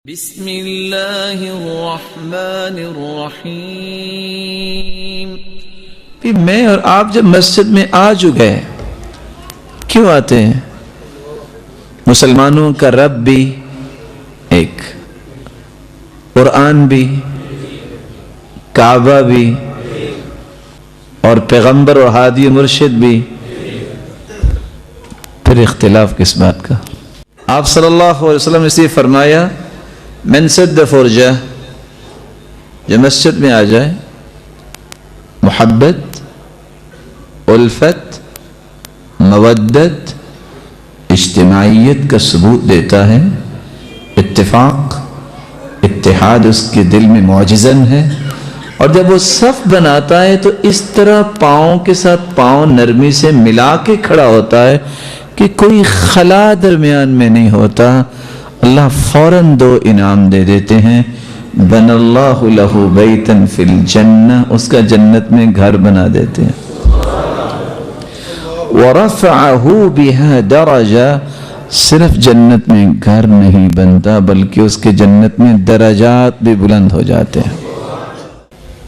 بسم اللہ الرحمن الرحیم۔ میں اور آپ جب مسجد میں آ چکے کیوں آتے ہیں؟ مسلمانوں کا رب بھی ایک، قرآن بھی، کعبہ بھی، اور پیغمبر اور ہادی مرشد بھی، پھر اختلاف کس بات کا؟ آپ صلی اللہ علیہ وسلم نے اسے فرمایا من سد فرجہ، جو مسجد میں آ جائے محبت، الفت، مودت، اجتماعیت کا ثبوت دیتا ہے، اتفاق، اتحاد اس کے دل میں معجزن ہے، اور جب وہ صف بناتا ہے تو اس طرح پاؤں کے ساتھ پاؤں نرمی سے ملا کے کھڑا ہوتا ہے کہ کوئی خلا درمیان میں نہیں ہوتا۔ اللہ فوراً دو انعام دے دیتے ہیں، بن اللہ لہ بیتن فی الجنہ، اس کا جنت میں گھر بنا دیتے ہیں، ورفعہ بہا درجہ، صرف جنت میں گھر نہیں بنتا بلکہ اس کے جنت میں درجات بھی بلند ہو جاتے ہیں۔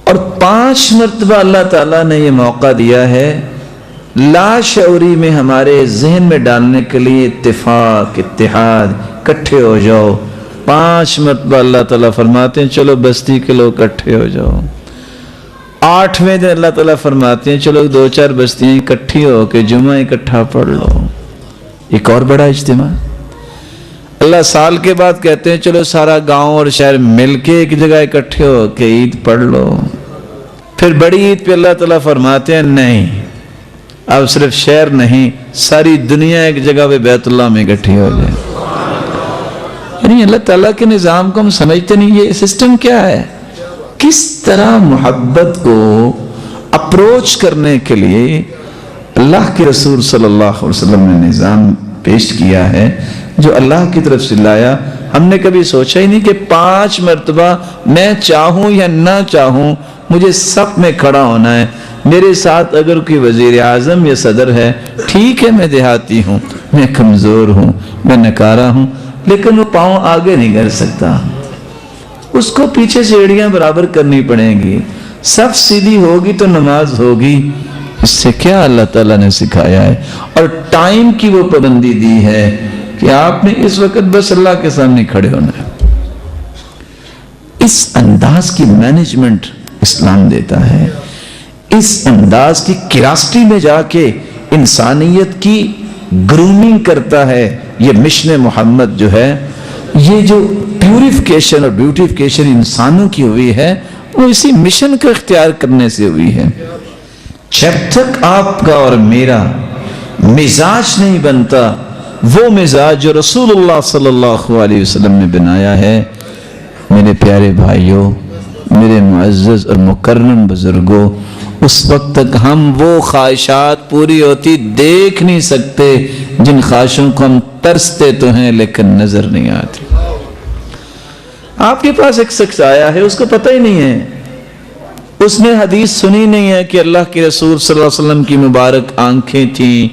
اور 5 مرتبہ اللہ تعالیٰ نے یہ موقع دیا ہے لا شعوری میں ہمارے ذہن میں ڈالنے کے لیے، اتفاق، اتحاد، کٹھے ہو جاؤ۔ 5 مرتبہ اللہ تعالیٰ فرماتے ہیں چلو بستی کے لوگ کٹھے ہو جاؤ۔ 8ویں دن اللہ تعالیٰ فرماتے ہیں چلو 2-4 بستیاں اکٹھی ہو کے جمعہ اکٹھا پڑھ لو، ایک اور بڑا اجتماع۔ اللہ سال کے بعد کہتے ہیں چلو سارا گاؤں اور شہر مل کے ایک جگہ اکٹھے ہو کے عید پڑھ لو۔ پھر بڑی عید پہ اللہ تعالیٰ فرماتے ہیں نہیں، اب صرف شہر نہیں، ساری دنیا ایک جگہ پہ بیت اللہ میں اکٹھی ہو جائے۔ یعنی اللہ تعالیٰ کے نظام کو ہم سمجھتے نہیں، یہ سسٹم کیا ہے؟ کس طرح محبت کو اپروچ کرنے کے لیے اللہ کے رسول صلی اللہ علیہ وسلم نے نظام پیش کیا ہے جو اللہ کی طرف سے لایا۔ ہم نے کبھی سوچا ہی نہیں کہ 5 مرتبہ میں چاہوں یا نہ چاہوں مجھے صف میں کھڑا ہونا ہے۔ میرے ساتھ اگر کوئی وزیر اعظم یا صدر ہے، ٹھیک ہے میں دیہاتی ہوں، میں کمزور ہوں، میں نکارا ہوں، لیکن وہ پاؤں آگے نہیں کر سکتا، اس کو پیچھے سے ایڑیاں برابر کرنی پڑیں گی۔ صف سیدھی ہوگی تو نماز ہوگی۔ اس سے کیا اللہ تعالیٰ نے سکھایا ہے؟ اور ٹائم کی وہ پابندی دی ہے کہ آپ نے اس وقت بس اللہ کے سامنے کھڑے ہونا ہے۔ اس انداز کی مینجمنٹ اسلام دیتا ہے، اس انداز کی کیراسٹی میں جا کے انسانیت کی گرومنگ کرتا ہے۔ یہ مشن محمد جو ہے، یہ جو پیوریفیکیشن اور بیوٹیفیکیشن انسانوں کی ہوئی ہے، وہ اسی مشن کو اختیار کرنے سے ہوئی ہے۔ جب تک آپ کا اور میرا مزاج نہیں بنتا وہ مزاج جو رسول اللہ صلی اللہ علیہ وسلم نے بنایا ہے، میرے پیارے بھائیوں، میرے معزز اور مکرم بزرگوں، اس وقت تک ہم وہ خواہشات پوری ہوتی دیکھ نہیں سکتے جن خواہشوں کو ہم ترستے تو ہیں لیکن نظر نہیں آتی۔ آپ کے پاس ایک شخص آیا ہے، اس کو پتہ ہی نہیں ہے، اس نے حدیث سنی نہیں ہے کہ اللہ کے رسول صلی اللہ علیہ وسلم کی مبارک آنکھیں تھیں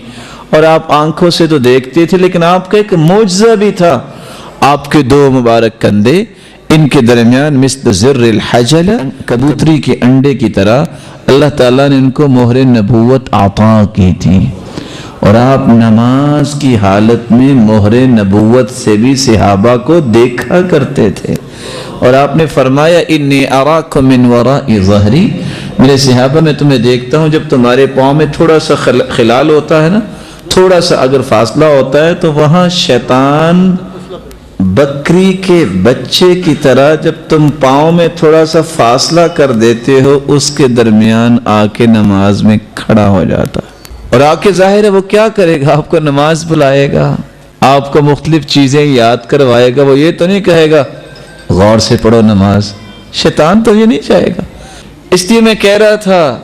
اور آپ آنکھوں سے تو دیکھتے تھے، لیکن آپ کا ایک معجزہ بھی تھا، آپ کے 2 مبارک کندھے، ان کے درمیان مثل زر الحجل، کبوتری کے انڈے کی طرح اللہ تعالیٰ نے ان کو مہر نبوت عطا کی تھی، اور آپ نماز کی حالت میں مہر نبوت سے بھی صحابہ کو دیکھا کرتے تھے، اور آپ نے فرمایا انی اراکم من وراء ظہری، میرے صحابہ میں تمہیں دیکھتا ہوں جب تمہارے پاؤں میں تھوڑا سا خلال ہوتا ہے نا، تھوڑا سا اگر فاصلہ ہوتا ہے تو وہاں شیطان بکری کے بچے کی طرح جب تم پاؤں میں تھوڑا سا فاصلہ کر دیتے ہو اس کے درمیان آ کے نماز میں کھڑا ہو جاتا ہے، اور آ کے ظاہر ہے وہ کیا کرے گا؟ آپ کو نماز بلائے گا، آپ کو مختلف چیزیں یاد کروائے گا، وہ یہ تو نہیں کہے گا غور سے پڑھو نماز، شیطان تو یہ نہیں چاہے گا۔ اس لیے میں کہہ رہا تھا،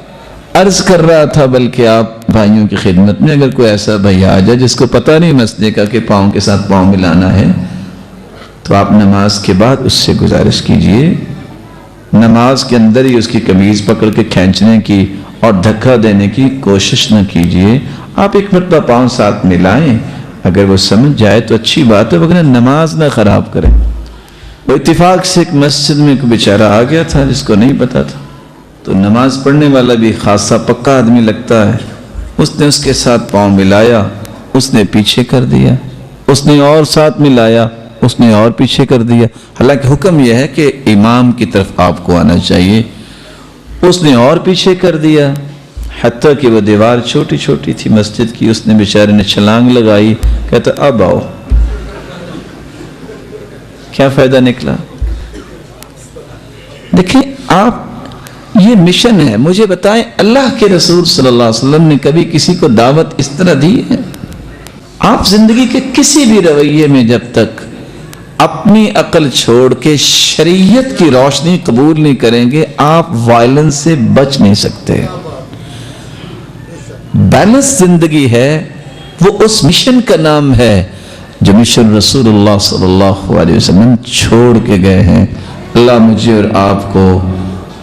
عرض کر رہا تھا بلکہ آپ بھائیوں کی خدمت میں، اگر کوئی ایسا بھائی آ جائے جس کو پتہ نہیں مسئلے کا کہ پاؤں کے ساتھ پاؤں ملانا ہے، تو آپ نماز کے بعد اس سے گزارش کیجئے، نماز کے اندر ہی اس کی قمیض پکڑ کے کھینچنے کی اور دھکا دینے کی کوشش نہ کیجئے، آپ ایک مرتبہ پاؤں ساتھ ملائیں، اگر وہ سمجھ جائے تو اچھی بات ہے، وگرنہ نماز نہ خراب کریں۔ وہ اتفاق سے ایک مسجد میں کوئی بیچارہ آ گیا تھا جس کو نہیں پتا تھا، تو نماز پڑھنے والا بھی خاصا پکا آدمی لگتا ہے، اس نے اس کے ساتھ پاؤں ملایا، اس نے پیچھے کر دیا، اس نے اور ساتھ ملایا، اس نے اور پیچھے کر دیا، حالانکہ حکم یہ ہے کہ امام کی طرف آپ کو آنا چاہیے، اس نے اور پیچھے کر دیا، حتیٰ کہ وہ دیوار چھوٹی چھوٹی تھی مسجد کی، اس نے بیچارے نے چھلانگ لگائی، کہتا اب آؤ۔ کیا فائدہ نکلا؟ دیکھیں آپ، یہ مشن ہے، مجھے بتائیں اللہ کے رسول صلی اللہ علیہ وسلم نے کبھی کسی کو دعوت اس طرح دی ہے؟ آپ زندگی کے کسی بھی رویے میں جب تک اپنی عقل چھوڑ کے شریعت کی روشنی قبول نہیں کریں گے، آپ وائلنس سے بچ نہیں سکتے۔ بیلنس زندگی ہے، وہ اس مشن کا نام ہے جو مشن رسول اللہ صلی اللہ علیہ وسلم چھوڑ کے گئے ہیں۔ اللہ مجھے اور آپ کو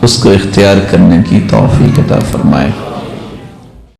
اس کو اختیار کرنے کی توفیق عطا فرمائے۔